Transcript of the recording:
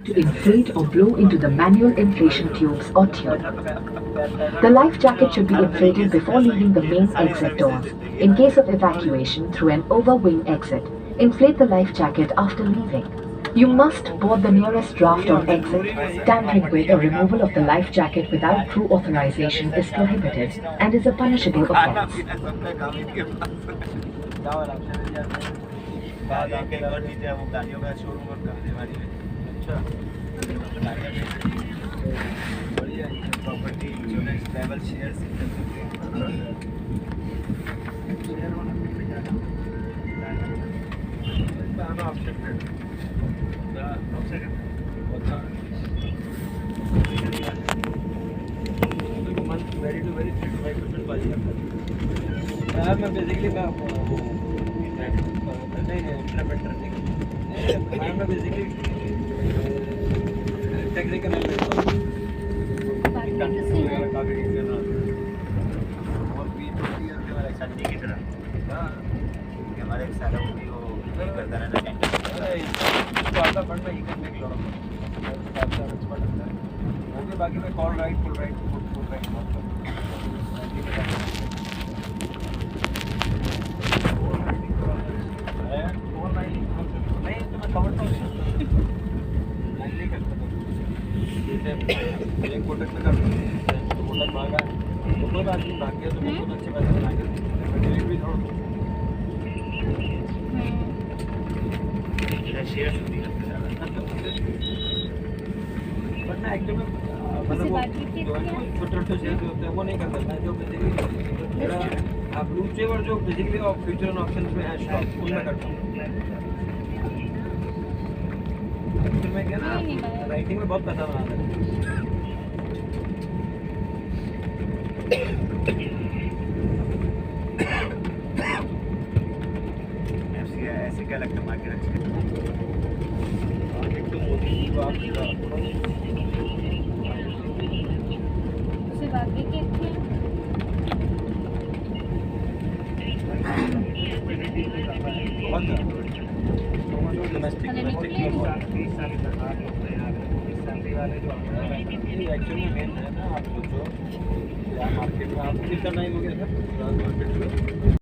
to inflate or blow into the manual inflation tubes or tube. The life jacket should be inflated before leaving the main exit doors. In case of evacuation through an overwing exit, inflate the life jacket after leaving. You must board the nearest draft on exit. Tampering with or removal of the life jacket without crew authorization is prohibited and is a punishable offense. Property insurance travel shares very to very 3 to 5% वाली यार मैं basically मैं नहीं implementer नहीं मैं basically technical हमारे एक सारा वो करता रहना चाहिए बाकी मैं call right full right full right नहीं तो मैं कवर तो नहीं करता जैसे एक कोटक में कर कोटक मांगा तो कोई बात नहीं भाग गया तो बहुत अच्छी बात है डिलीवरी थोड़ा शेयर होती है वरना एक्चुअली में मतलब वो छोटे छोटे शेयर होते हैं वो नहीं कर सकता जो बेसिकली आप ब्लू चेक और जो बेसिकली फ्यूचर एंड ऑप्शंस में है स्टॉक उनमें करता हूँ फिर मैं क्या ना राइटिंग में बहुत पैसा बना ऐसे क्या लगता है मार्केट एक तो मोदी जी को आप एक्चुअली मेन है ना आप सोचो मार्केट में आप कितना टाइम हो गया था मार्केट में